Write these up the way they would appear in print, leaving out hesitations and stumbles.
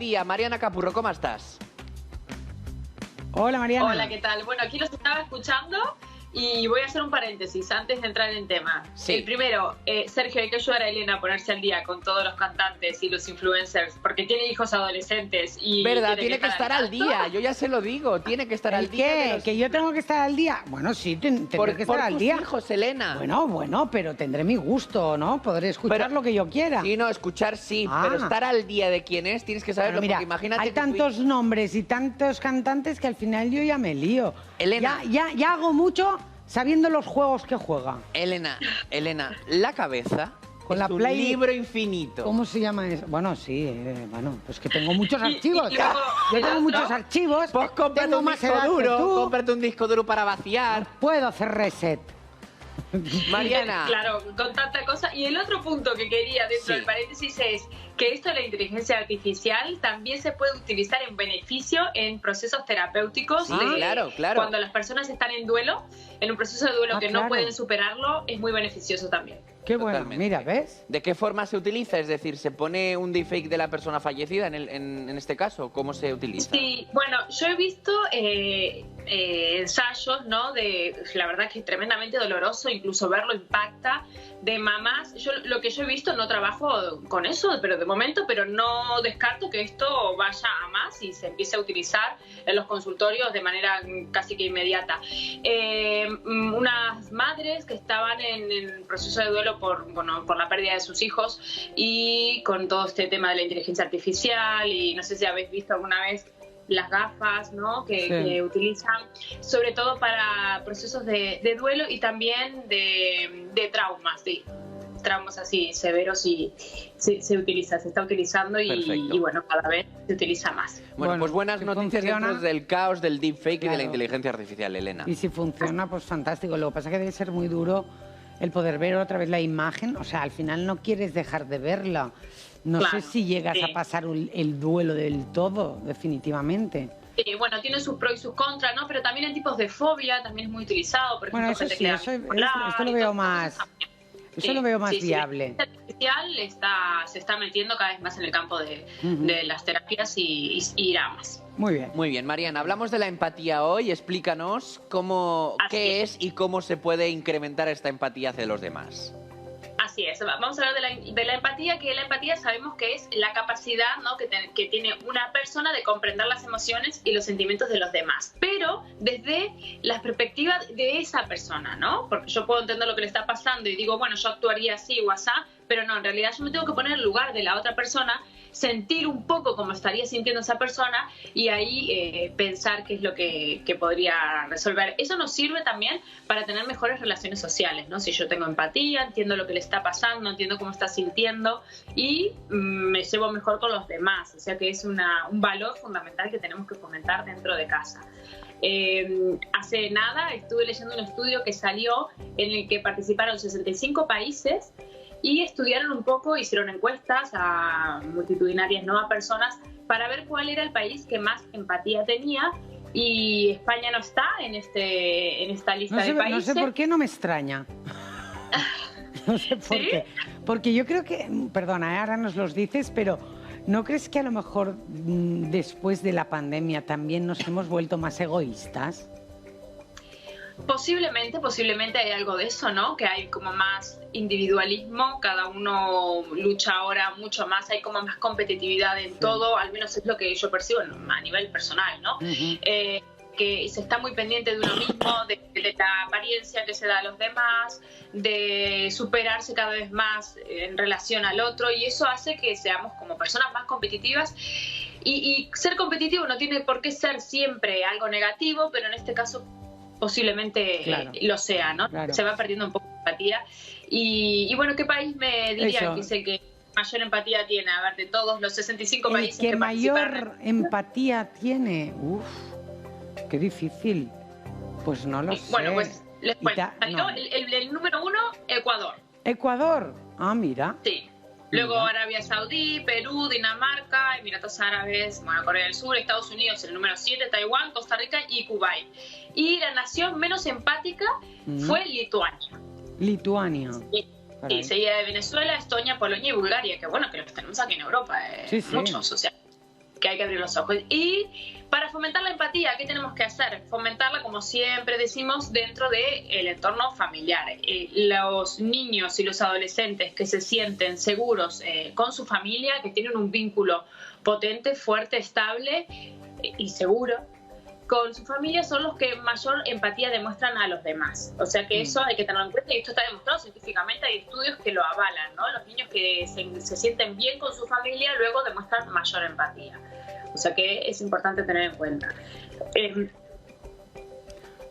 Tía, Mariana Capurro, ¿cómo estás? Hola, Mariana. Hola, ¿qué tal? Bueno, aquí los estaba escuchando y voy a hacer un paréntesis antes de entrar en tema. Sí. El primero, Sergio, hay que ayudar a Elena a ponerse al día con todos los cantantes y los influencers, porque tiene hijos adolescentes y... ¿Verdad? Tiene que estar al día, yo ya se lo digo, tiene que estar al día. ¿Qué? ¿Que yo tengo que estar al día? Bueno, sí, tendré que estar al día. Por tus hijos, Elena. Bueno, pero tendré mi gusto, ¿no? Podré escuchar lo que yo quiera. Sí, no, escuchar sí, pero estar al día de quién es, tienes que saberlo, Mira, porque imagínate hay que tantos nombres y tantos cantantes que al final yo ya me lío. Elena. Ya hago mucho sabiendo los juegos que juega. Elena, la cabeza con es la un Play... libro infinito. ¿Cómo se llama eso? Bueno, sí, pues que tengo muchos archivos. y luego, yo tengo muchos archivos. Pues cómprate tengo un más disco edad que duro, tú. cómprate un disco duro para vaciar. Puedo hacer reset. Mariana. Claro, con tanta cosa. Y el otro punto que quería dentro del paréntesis es que esto de la inteligencia artificial también se puede utilizar en beneficio en procesos terapéuticos. Claro. Cuando las personas están en duelo, en un proceso de duelo que no claro. pueden superarlo, es muy beneficioso también. Qué bueno, Totalmente. mira, ¿ves? ¿De qué forma se utiliza? Es decir, ¿se pone un deepfake de la persona fallecida en este caso? ¿Cómo se utiliza? Sí, bueno, yo he visto ensayos, ¿no? La verdad que es tremendamente doloroso, incluso verlo impacta, de mamás. Lo que yo he visto, no trabajo con eso, pero de momento, pero no descarto que esto vaya a más y se empiece a utilizar en los consultorios de manera casi que inmediata. Unas madres que estaban en el proceso de duelo por la pérdida de sus hijos y con todo este tema de la inteligencia artificial, y no sé si habéis visto alguna vez las gafas, ¿no? que utilizan sobre todo para procesos de duelo y también de traumas, sí. Traumas así severos y se está utilizando y bueno, cada vez se utiliza más. Bueno, pues buenas noticias dentro del caos del deepfake y de la Claro. inteligencia artificial, Elena. Y si funciona, pues fantástico. Lo que pasa es que debe ser muy duro el poder ver otra vez la imagen. O sea, al final no quieres dejar de verla. No sé si llegas a pasar el duelo del todo, definitivamente. Bueno, tiene sus pros y sus contras, ¿no? Pero también en tipos de fobia también es muy utilizado. Por ejemplo, Bueno, eso sí, esto lo veo más... Eso lo veo más viable. La inteligencia artificial se está metiendo cada vez más en el campo de las terapias y irá más. Muy bien. Muy bien, Mariana, hablamos de la empatía hoy. Explícanos qué es y cómo se puede incrementar esta empatía hacia los demás. Así es, vamos a hablar de la empatía, que la empatía sabemos que es la capacidad, ¿no? que tiene una persona de comprender las emociones y los sentimientos de los demás, pero desde la perspectiva de esa persona, ¿no? Porque yo puedo entender lo que le está pasando y digo, bueno, yo actuaría así o asá, pero no, en realidad yo me tengo que poner en el lugar de la otra persona, sentir un poco cómo estaría sintiendo esa persona y ahí pensar qué es lo que podría resolver. Eso nos sirve también para tener mejores relaciones sociales, ¿no? Si yo tengo empatía, entiendo lo que le está pasando, entiendo cómo está sintiendo y me llevo mejor con los demás. O sea que es un valor fundamental que tenemos que fomentar dentro de casa. Hace nada estuve leyendo un estudio que salió en el que participaron 65 países y estudiaron un poco, hicieron encuestas a multitudinarias, ¿no? A personas para ver cuál era el país que más empatía tenía, y España no está en esta lista de países. No sé por qué, no me extraña. No sé por qué. Porque yo creo que, perdona, ahora nos los dices, pero ¿no crees que a lo mejor después de la pandemia también nos hemos vuelto más egoístas? Posiblemente hay algo de eso, ¿no? Que hay como más individualismo, cada uno lucha ahora mucho más, hay como más competitividad en todo, al menos es lo que yo percibo a nivel personal, ¿no? Que se está muy pendiente de uno mismo, de la apariencia que se da a los demás, de superarse cada vez más en relación al otro, y eso hace que seamos como personas más competitivas. Y ser competitivo no tiene por qué ser siempre algo negativo, pero en este caso posiblemente lo sea, ¿no? Claro. Se va perdiendo un poco de empatía. Y bueno, ¿qué país me diría que es el que mayor empatía tiene? A ver, de todos los 65 países que mayor empatía tiene. Uf, qué difícil. Pues no lo sé. Bueno, pues les cuento. El número 1, Ecuador. ¿Ecuador? Ah, mira. Sí. Luego Arabia Saudí, Perú, Dinamarca, Emiratos Árabes, Corea del Sur, Estados Unidos, el número 7, Taiwán, Costa Rica y Kuwait. Y la nación menos empática fue Lituania. Lituania. Sí, seguida de Venezuela, Estonia, Polonia y Bulgaria, que bueno, que los tenemos aquí en Europa, muchos, o sea. que hay que abrir los ojos. Y para fomentar la empatía, ¿qué tenemos que hacer? Fomentarla, como siempre decimos, dentro del entorno familiar. Los niños y los adolescentes que se sienten seguros con su familia, que tienen un vínculo potente, fuerte, estable y seguro con su familia, son los que mayor empatía demuestran a los demás. O sea que eso hay que tenerlo en cuenta, y esto está demostrado científicamente, hay estudios que lo avalan, ¿no? Los niños que se sienten bien con su familia luego demuestran mayor empatía. O sea que es importante tener en cuenta.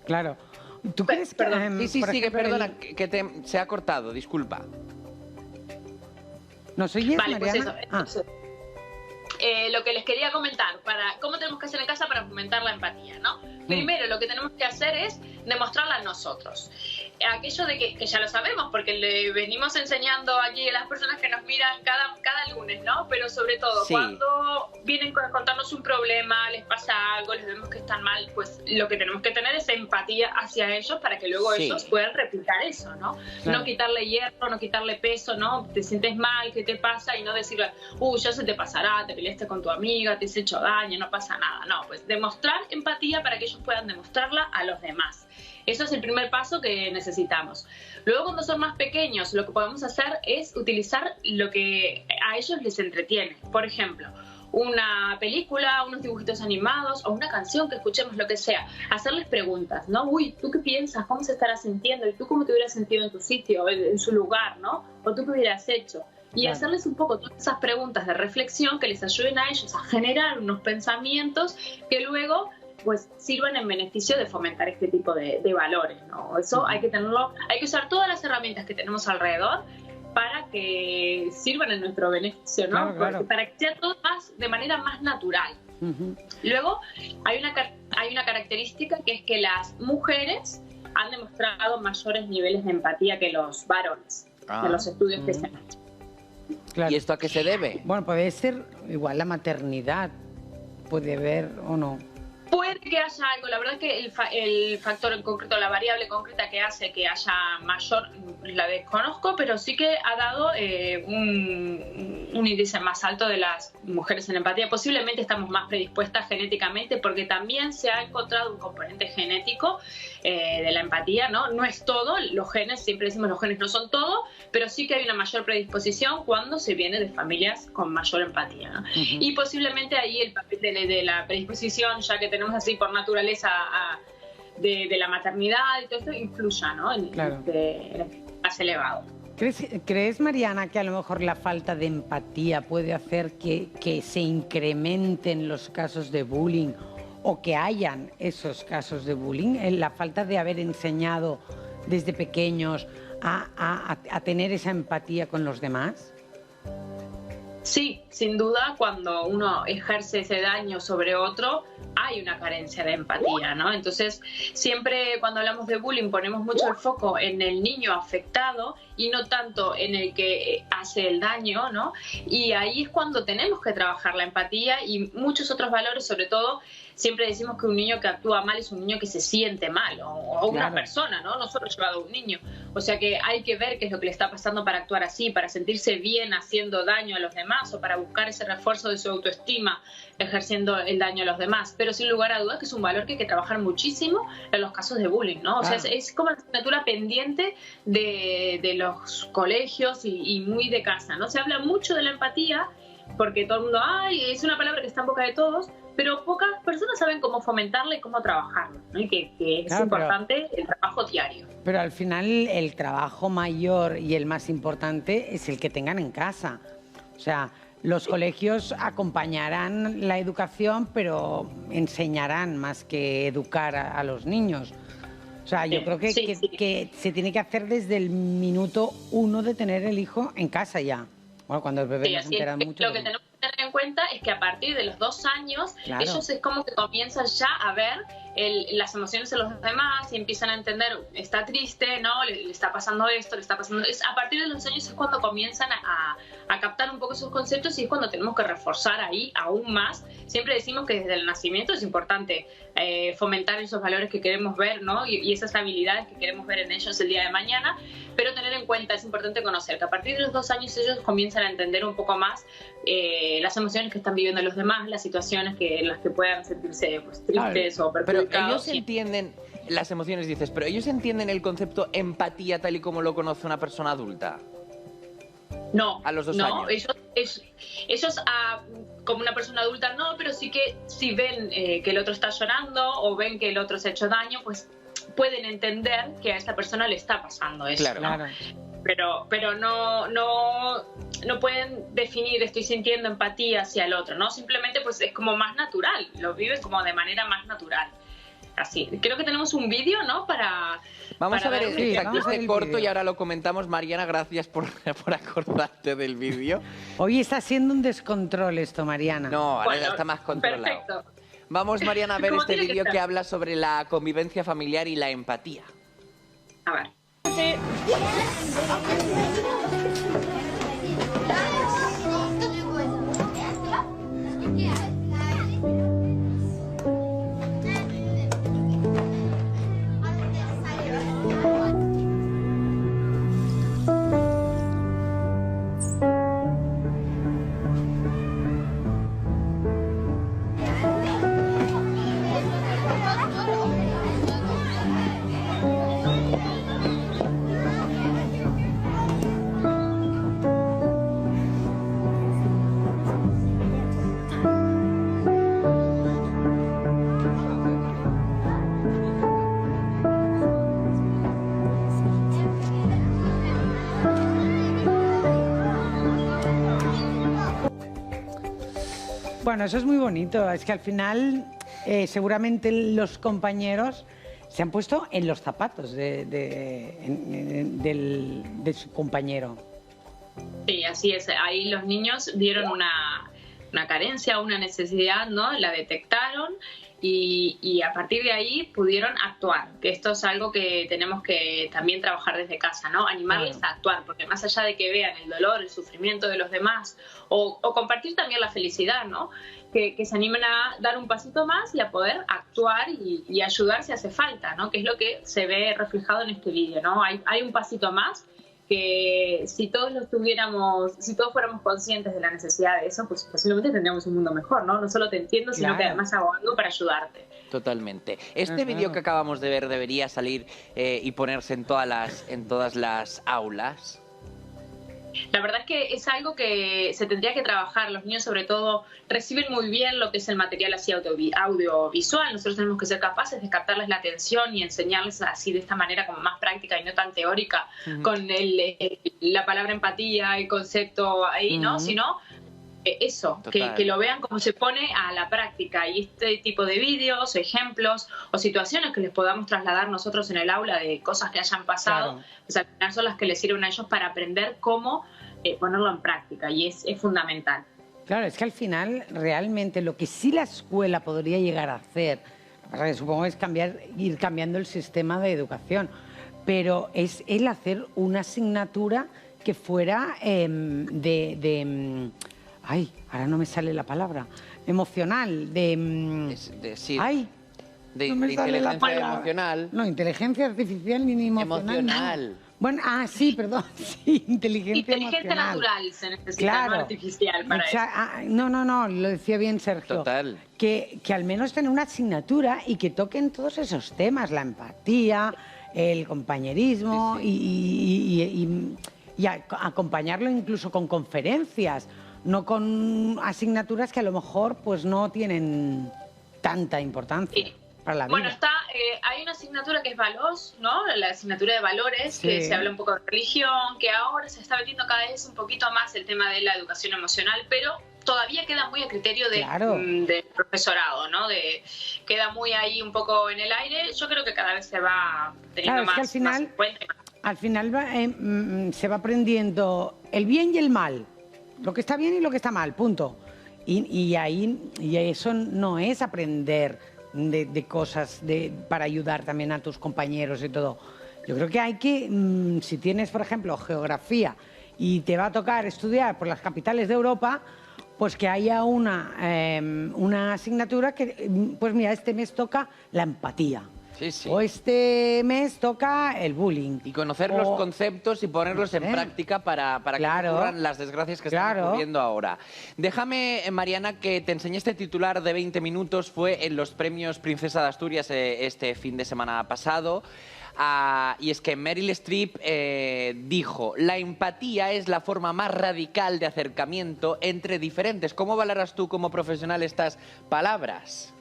Claro. ¿Tú crees que, Perdón, sí, sigue, ejemplo, perdona, que se ha cortado, disculpa. ¿Nos oyes, vale, Mariana? Pues eso. Lo que les quería comentar, para cómo tenemos que hacer en casa para fomentar la empatía, ¿no? Primero, lo que tenemos que hacer es demostrarla a nosotros. Aquello de que ya lo sabemos, porque le venimos enseñando aquí a las personas que nos miran cada lunes, ¿no? Pero sobre todo, sí, cuando vienen a contarnos un problema, les pasa algo, les vemos que están mal, pues lo que tenemos que tener es empatía hacia ellos para que luego sí, ellos puedan replicar eso, ¿no? Claro. No quitarle hierro, no quitarle peso, ¿no? Te sientes mal, ¿qué te pasa? Y no decirle, ya se te pasará, te peleaste con tu amiga, te has hecho daño, no pasa nada. No, pues demostrar empatía para que ellos puedan demostrarla a los demás. Eso es el primer paso que necesitamos. Luego, cuando son más pequeños, lo que podemos hacer es utilizar lo que a ellos les entretiene. Por ejemplo, una película, unos dibujitos animados o una canción que escuchemos, lo que sea. Hacerles preguntas, ¿no? Uy, ¿tú qué piensas? ¿Cómo se estará sintiendo? ¿Y tú cómo te hubieras sentido en tu sitio, en su lugar, ¿no? ¿O tú qué hubieras hecho? Y claro, hacerles un poco todas esas preguntas de reflexión que les ayuden a ellos a generar unos pensamientos que luego pues sirvan en beneficio de fomentar este tipo de valores, ¿no? Eso hay que tenerlo, hay que usar todas las herramientas que tenemos alrededor para que sirvan en nuestro beneficio, ¿no? Claro, claro. Para que sea todo de manera más natural. Luego, hay una característica que es que las mujeres han demostrado mayores niveles de empatía que los varones en los estudios que se han hecho. claro. ¿Y esto a qué se debe? Bueno, puede ser igual la maternidad, puede haber o no. Puede que haya algo, la verdad es que el factor en concreto, la variable concreta que hace que haya mayor, la desconozco, pero sí que ha dado un índice más alto de las mujeres en empatía. Posiblemente estamos más predispuestas genéticamente, porque también se ha encontrado un componente genético de la empatía, ¿no? No es todo, los genes, siempre decimos los genes no son todo, pero sí que hay una mayor predisposición cuando se viene de familias con mayor empatía, ¿no? Y posiblemente ahí el papel de la predisposición, ya que tenemos así por naturaleza de la maternidad y todo esto, influya, ¿no? Claro. Más elevado. ¿Crees, Mariana, que a lo mejor la falta de empatía puede hacer que se incrementen los casos de bullying o que hayan esos casos de bullying? La falta de haber enseñado desde pequeños a tener esa empatía con los demás. Sí, sin duda, cuando uno ejerce ese daño sobre otro, hay una carencia de empatía, ¿no? Entonces, siempre cuando hablamos de bullying ponemos mucho el foco en el niño afectado y no tanto en el que hace el daño, ¿no? Y ahí es cuando tenemos que trabajar la empatía y muchos otros valores, sobre todo, siempre decimos que un niño que actúa mal es un niño que se siente mal, o una Claro. persona, ¿no? No solo llevado a un niño. O sea que hay que ver qué es lo que le está pasando para actuar así, para sentirse bien haciendo daño a los demás o para buscar ese refuerzo de su autoestima ejerciendo el daño a los demás. Pero sin lugar a dudas que es un valor que hay que trabajar muchísimo en los casos de bullying, ¿no? O Claro. sea, es como la asignatura pendiente de los colegios y muy de casa, ¿no? Se habla mucho de la empatía porque todo el mundo, ay, es una palabra que está en boca de todos, pero pocas personas saben cómo fomentarla y cómo trabajarla, ¿no? Y que es Claro, importante el trabajo diario. Pero al final el trabajo mayor y el más importante es el que tengan en casa. O sea, los colegios acompañarán la educación, pero enseñarán más que educar a los niños. O sea, yo creo que se tiene que hacer desde el minuto 1 de tener el hijo en casa ya. Bueno, cuando el bebé no se entera mucho. Lo que tenemos que tener en cuenta es que a partir de los 2 años, Claro. ellos es como que comienzan ya a ver las emociones de los demás y empiezan a entender, está triste, ¿no? Le está pasando esto, le está pasando... A partir de los años es cuando comienzan a captar un poco esos conceptos y es cuando tenemos que reforzar ahí aún más siempre decimos que desde el nacimiento es importante fomentar esos valores que queremos ver, ¿no? Y esas habilidades que queremos ver en ellos el día de mañana, pero tener en cuenta, es importante conocer que a partir de los 2 años ellos comienzan a entender un poco más las emociones que están viviendo los demás, las situaciones en las que puedan sentirse pues, tristes o perjudicados. Pero ellos entienden las emociones, dices, pero ellos entienden el concepto empatía tal y como lo conoce una persona adulta. No, a los 2 años. Ellos como una persona adulta no, pero sí que si ven que el otro está llorando o ven que el otro se ha hecho daño, pues pueden entender que a esa persona le está pasando eso. Claro, ¿no? Claro. Pero no pueden definir estoy sintiendo empatía hacia el otro, ¿no? Simplemente pues es como más natural, lo viven como de manera más natural. Así. Creo que tenemos un vídeo, ¿no? Vamos a ver este corto vídeo. Y ahora lo comentamos. Mariana, gracias por acordarte del vídeo. Hoy está siendo un descontrol esto, Mariana. No, ahora ya está más controlado. Perfecto. Vamos, Mariana, a ver ¿Cómo este tiene que vídeo ser? que habla sobre la convivencia familiar y la empatía. A ver. Bueno, eso es muy bonito. Es que al final seguramente los compañeros se han puesto en los zapatos de su compañero. Sí, así es. Ahí los niños vieron una carencia, una necesidad, ¿no? La detectaron y a partir de ahí pudieron actuar. Que esto es algo que tenemos que también trabajar desde casa, ¿no? Animarles a actuar, porque más allá de que vean el dolor, el sufrimiento de los demás o compartir también la felicidad, ¿no? Que se animen a dar un pasito más y a poder actuar y ayudar si hace falta, ¿no? Que es lo que se ve reflejado en este vídeo, ¿no? Hay un pasito más que si todos fuéramos conscientes de la necesidad de eso, pues posiblemente tendríamos un mundo mejor, ¿no? No solo te entiendo, sino que además hago algo para ayudarte. Totalmente. Este vídeo que acabamos de ver debería salir y ponerse en todas las aulas. La verdad es que es algo que se tendría que trabajar. Los niños, sobre todo, reciben muy bien lo que es el material así audiovisual. Nosotros tenemos que ser capaces de captarles la atención y enseñarles así de esta manera como más práctica y no tan teórica, con la palabra empatía, el concepto ahí, ¿no? Sino eso, que lo vean como se pone a la práctica. Y este tipo de vídeos, ejemplos o situaciones que les podamos trasladar nosotros en el aula de cosas que hayan pasado, pues al final son las que les sirven a ellos para aprender cómo ponerlo en práctica, y es fundamental. Claro, es que al final realmente lo que sí la escuela podría llegar a hacer, supongo es ir cambiando el sistema de educación, pero es el hacer una asignatura que fuera ay, ahora no me sale la palabra. Emocional, Sí. Ay, De no me sale la inteligencia palabra. emocional. No, inteligencia artificial ni emocional. No. Bueno, sí, perdón. Sí, inteligencia emocional. Natural se necesita, no artificial para eso. No, lo decía bien Sergio. Total. Que al menos tener una asignatura y que toquen todos esos temas, la empatía, el compañerismo y acompañarlo incluso con conferencias, no con asignaturas que a lo mejor pues no tienen tanta importancia para la vida. Bueno, hay una asignatura que es Valos, ¿no? La asignatura de valores, que se habla un poco de religión, que ahora se está metiendo cada vez un poquito más el tema de la educación emocional, pero todavía queda muy a criterio del profesorado, ¿no? Queda muy ahí un poco en el aire. Yo creo que cada vez se va teniendo más, es que más en cuenta. Al final se va aprendiendo el bien y el mal, lo que está bien y lo que está mal, punto. Y eso no es aprender de cosas para ayudar también a tus compañeros y todo. Yo creo que hay que, si tienes, por ejemplo, geografía y te va a tocar estudiar por las capitales de Europa, pues que haya una asignatura que, pues mira, este mes toca la empatía. Sí, sí. O este mes toca el bullying. Y conocer los conceptos y ponerlos en práctica para que no ocurran las desgracias que están ocurriendo ahora. Déjame, Mariana, que te enseñé este titular de 20 minutos. Fue en los premios Princesa de Asturias este fin de semana pasado. Y es que Meryl Streep dijo: la empatía es la forma más radical de acercamiento entre diferentes. ¿Cómo valoras tú como profesional estas palabras?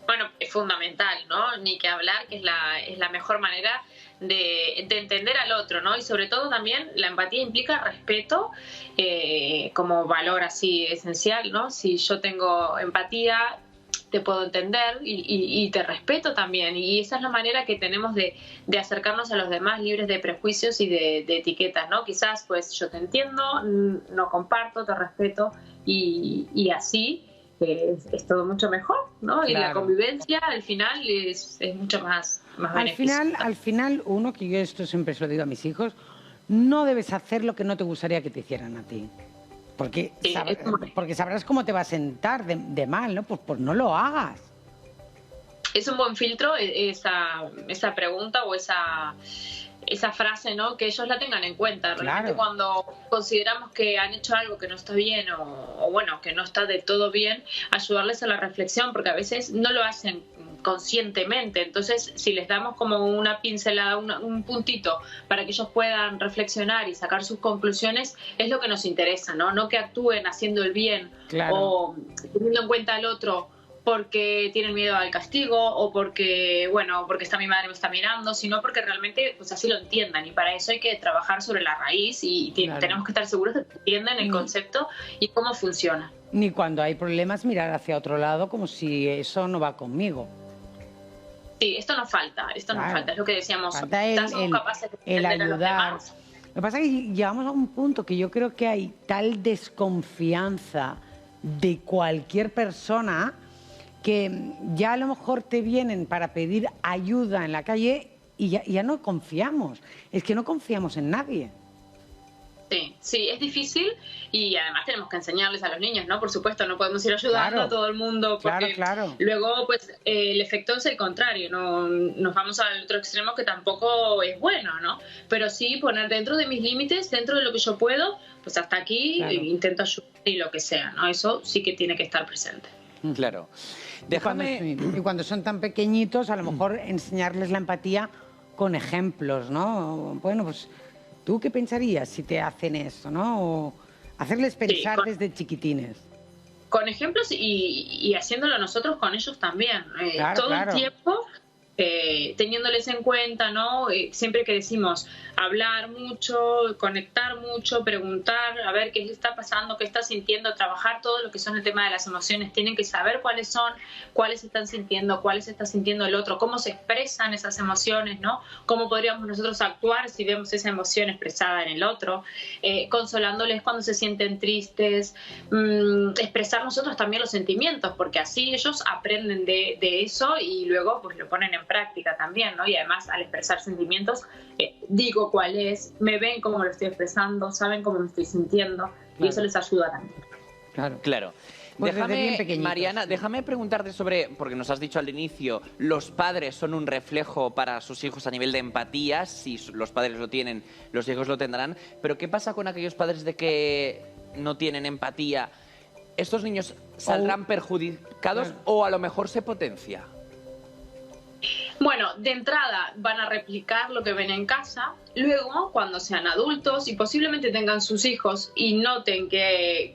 Bueno, es fundamental, ¿no? Ni que hablar, que es la mejor manera de entender al otro, ¿no? Y sobre todo también la empatía implica respeto como valor así esencial, ¿no? Si yo tengo empatía, te puedo entender y te respeto también. Y esa es la manera que tenemos de acercarnos a los demás libres de prejuicios y de etiquetas, ¿no? Quizás pues yo te entiendo, no comparto, te respeto y así es todo mucho mejor, ¿no? Claro. Y la convivencia al final es mucho más beneficiosa. Al final, uno, que yo esto siempre se lo digo a mis hijos, no debes hacer lo que no te gustaría que te hicieran a ti. Porque, sí, porque sabrás cómo te va a sentar de mal, ¿no? Pues no lo hagas. Es un buen filtro esa pregunta o esa frase, ¿no? Que ellos la tengan en cuenta. Realmente cuando consideramos que han hecho algo que no está bien o bueno, que no está de todo bien, ayudarles a la reflexión, porque a veces no lo hacen conscientemente. Entonces, si les damos como una pincelada, un puntito para que ellos puedan reflexionar y sacar sus conclusiones, es lo que nos interesa, ¿no? No que actúen haciendo el bien o teniendo en cuenta al otro porque tienen miedo al castigo o porque está mi madre me está mirando, sino porque realmente pues así lo entiendan, y para eso hay que trabajar sobre la raíz y tenemos que estar seguros de que entienden el concepto y cómo funciona. Ni cuando hay problemas mirar hacia otro lado como si eso no va conmigo. Sí, esto nos falta, es lo que decíamos. Falta el ayudar. Lo que pasa es que llegamos a un punto que yo creo que hay tal desconfianza de cualquier persona que ya a lo mejor te vienen para pedir ayuda en la calle y ya no confiamos. Es que no confiamos en nadie. Sí, es difícil y además tenemos que enseñarles a los niños, ¿no? Por supuesto, no podemos ir ayudando a todo el mundo porque luego pues el efecto es el contrario, ¿no? Nos vamos al otro extremo que tampoco es bueno, ¿no? Pero sí poner dentro de mis límites, dentro de lo que yo puedo, pues hasta aquí intento ayudar y lo que sea, ¿no? Eso sí que tiene que estar presente. Claro. Y cuando son tan pequeñitos, a lo mejor enseñarles la empatía con ejemplos, ¿no? Bueno, pues ¿tú qué pensarías si te hacen esto, no? O hacerles pensar desde chiquitines. Con ejemplos y haciéndolo nosotros con ellos también. Todo el tiempo teniéndoles en cuenta, ¿no? Siempre que decimos hablar mucho, conectar mucho, preguntar, a ver qué está pasando, qué está sintiendo, trabajar todo lo que son el tema de las emociones. Tienen que saber cuáles son, cuáles están sintiendo, cuáles está sintiendo el otro, cómo se expresan esas emociones, ¿no? Cómo podríamos nosotros actuar si vemos esa emoción expresada en el otro, consolándoles cuando se sienten tristes, expresar nosotros también los sentimientos, porque así ellos aprenden de eso y luego pues lo ponen en práctica también, ¿no? Y además al expresar sentimientos digo cuál es, me ven cómo lo estoy expresando, saben cómo me estoy sintiendo y eso les ayuda también. Claro. Pues Mariana, déjame preguntarte sobre, porque nos has dicho al inicio, los padres son un reflejo para sus hijos a nivel de empatía. Si los padres lo tienen, los hijos lo tendrán, pero ¿qué pasa con aquellos padres de que no tienen empatía? ¿Estos niños saldrán perjudicados o a lo mejor se potencia? Bueno, de entrada van a replicar lo que ven en casa, luego cuando sean adultos y posiblemente tengan sus hijos y noten que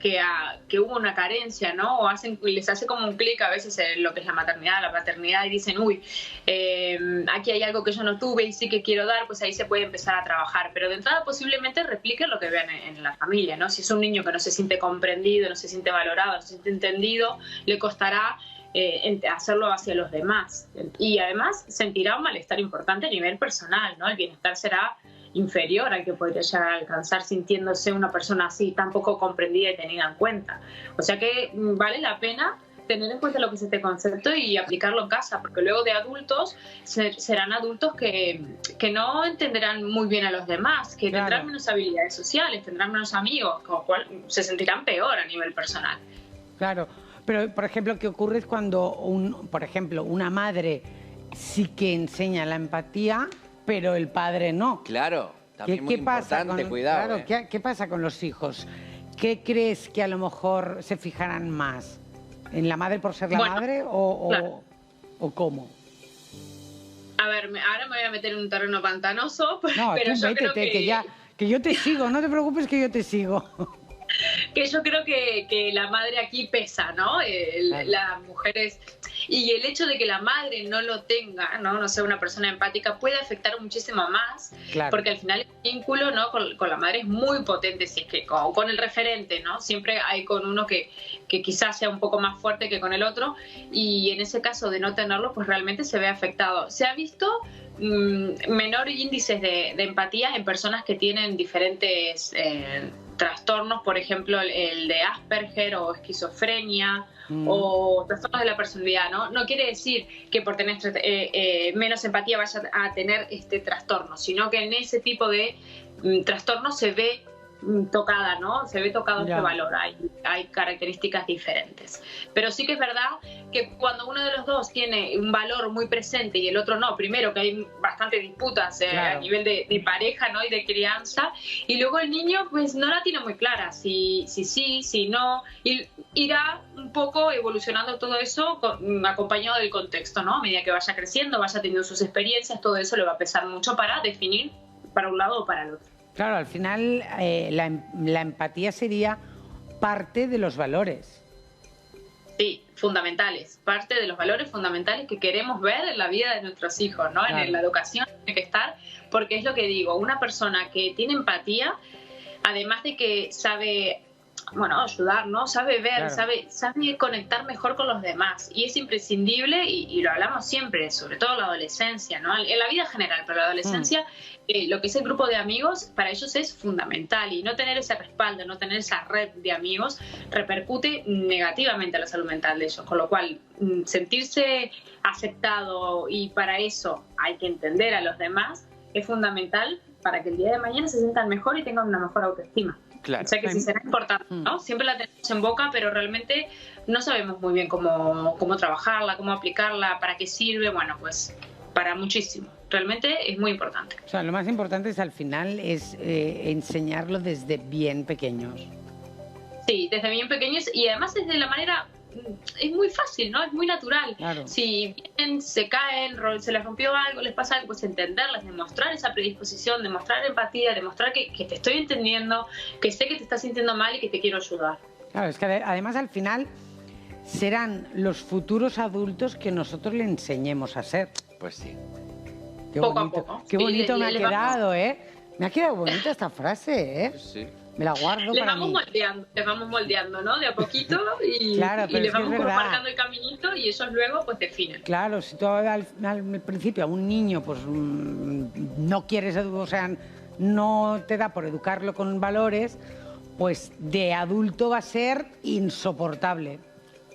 hubo una carencia, ¿no? O les hace como un clic a veces en lo que es la maternidad, la paternidad y dicen, uy, aquí hay algo que yo no tuve y sí que quiero dar, pues ahí se puede empezar a trabajar. Pero de entrada posiblemente repliquen lo que vean en la familia, ¿no? Si es un niño que no se siente comprendido, no se siente valorado, no se siente entendido, le costará hacerlo hacia los demás y además sentirá un malestar importante a nivel personal, ¿no? El bienestar será inferior al que podría llegar a alcanzar sintiéndose una persona así tan poco comprendida y tenida en cuenta. O sea que vale la pena tener en cuenta lo que es este concepto y aplicarlo en casa, porque luego de adultos serán adultos que no entenderán muy bien a los demás, que tendrán menos habilidades sociales, tendrán menos amigos, con lo cual se sentirán peor a nivel personal. Claro, pero por ejemplo, ¿qué ocurre cuando, por ejemplo, una madre sí que enseña la empatía, pero el padre no? Claro, también muy importante, cuidado. Claro, ¿qué pasa con los hijos? ¿Qué crees que a lo mejor se fijarán más? ¿En la madre por ser la madre o cómo? A ver, ahora me voy a meter en un terreno pantanoso, no, pero yo creo que yo te sigo, no te preocupes que yo te sigo. Que yo creo que la madre aquí pesa, ¿no? Las mujeres... Y el hecho de que la madre no lo tenga, no sea una persona empática, puede afectar muchísimo más, porque al final el vínculo, ¿no?, con la madre es muy potente, si es que con el referente, ¿no? Siempre hay con uno que quizás sea un poco más fuerte que con el otro, y en ese caso de no tenerlo, pues realmente se ve afectado. Se ha visto menor índices de empatía en personas que tienen diferentes trastornos, por ejemplo el de Asperger o esquizofrenia o trastornos de la personalidad, ¿no? No quiere decir que por tener menos empatía vaya a tener este trastorno, sino que en ese tipo de trastornos se ve tocada, ¿no? Se ve tocado este valor, hay características diferentes. Pero sí que es verdad que cuando uno de los dos tiene un valor muy presente y el otro no, primero que hay bastantes disputas a nivel de pareja, ¿no?, y de crianza, y luego el niño pues no la tiene muy clara, si sí, si no, y irá un poco evolucionando todo eso acompañado del contexto, ¿no? A medida que vaya creciendo, vaya teniendo sus experiencias, todo eso le va a pesar mucho para definir para un lado o para el otro. Claro, al final la empatía sería parte de los valores. Sí, fundamentales, parte de los valores fundamentales que queremos ver en la vida de nuestros hijos, ¿no? En la educación tiene que estar, porque es lo que digo, una persona que tiene empatía, además de que sabe, ayudar, ¿no? Sabe ver, sabe conectar mejor con los demás, y es imprescindible, y lo hablamos siempre, sobre todo en la adolescencia, ¿no? En la vida general, pero en la adolescencia, lo que es el grupo de amigos, para ellos es fundamental, y no tener ese respaldo, no tener esa red de amigos, repercute negativamente a la salud mental de ellos, con lo cual sentirse aceptado, y para eso hay que entender a los demás, es fundamental para que el día de mañana se sientan mejor y tengan una mejor autoestima. Claro. O sea que sí será importante, ¿no? Siempre la tenemos en boca, pero realmente no sabemos muy bien cómo trabajarla, cómo aplicarla, para qué sirve. Bueno, pues para muchísimo. Realmente es muy importante. O sea, lo más importante es al final es enseñarlo desde bien pequeños. Sí, desde bien pequeños, y además desde la manera... Es muy fácil, ¿no? Es muy natural. Claro. Si vienen, se caen, se les rompió algo, les pasa algo, pues entenderles, demostrar esa predisposición, demostrar empatía, demostrar que te estoy entendiendo, que sé que te estás sintiendo mal y que te quiero ayudar. Claro, es que además al final serán los futuros adultos que nosotros le enseñemos a ser. Pues sí. Qué poco bonito, a poco. qué bonito me ha quedado, ¿eh? Me ha quedado bonita esta frase, ¿eh? Pues sí. Me la guardo para mí. Les vamos moldeando, ¿no? De a poquito y, claro, y les vamos marcando el caminito, y ellos luego pues definen. Claro, si tú al principio a un niño pues no quieres, o sea, no te da por educarlo con valores, pues de adulto va a ser insoportable.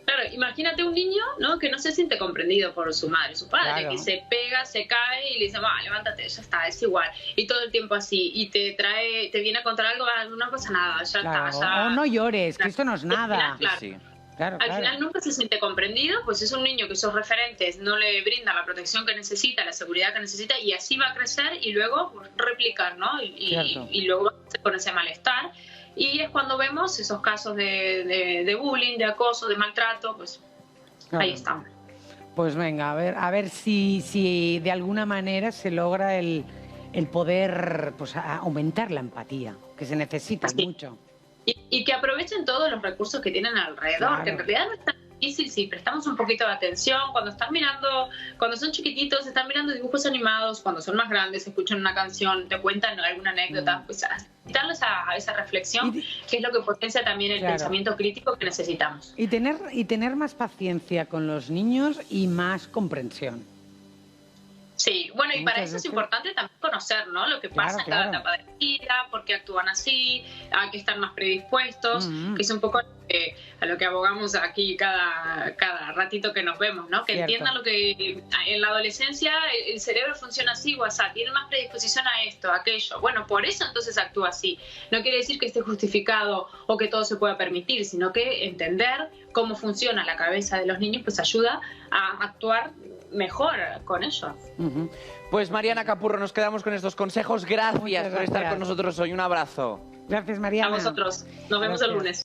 Claro, imagínate un niño, ¿no?, que no se siente comprendido por su madre, su padre, que se pega, se cae y le dice, levántate, ya está, es igual. Y todo el tiempo así, y te viene a contar algo, no pasa nada, ya está. Ya... O no llores, que esto no es nada. Claro. Sí. Claro, Al final nunca se siente comprendido, pues es un niño que esos referentes no le brindan la protección que necesita, la seguridad que necesita, y así va a crecer y luego pues, replicar, ¿no? Y luego va a crecer con ese malestar. Y es cuando vemos esos casos de bullying, de acoso, de maltrato, pues ahí estamos. Pues venga, a ver si de alguna manera se logra el poder pues, aumentar la empatía, que se necesita mucho. Y que aprovechen todos los recursos que tienen alrededor, que en realidad no es tan difícil si prestamos un poquito de atención. Cuando son chiquititos, están mirando dibujos animados, cuando son más grandes, escuchan una canción, te cuentan alguna anécdota, pues darles a esa reflexión, que es lo que potencia también el pensamiento crítico que necesitamos. Y tener más paciencia con los niños y más comprensión. Sí, bueno, y para eso es importante también conocer, ¿no? Lo que pasa en cada etapa de la vida, por qué actúan así, a qué están más predispuestos, que es un poco a lo que abogamos aquí cada ratito que nos vemos, ¿no? Que entiendan lo que en la adolescencia el cerebro funciona así, WhatsApp, tiene más predisposición a esto, a aquello. Bueno, por eso entonces actúa así. No quiere decir que esté justificado o que todo se pueda permitir, sino que entender cómo funciona la cabeza de los niños pues ayuda a actuar mejor con ellos. Pues Mariana Capurro, nos quedamos con estos consejos. Gracias por estar con nosotros hoy. Un abrazo. Gracias, Mariana. A vosotros. Nos vemos el lunes.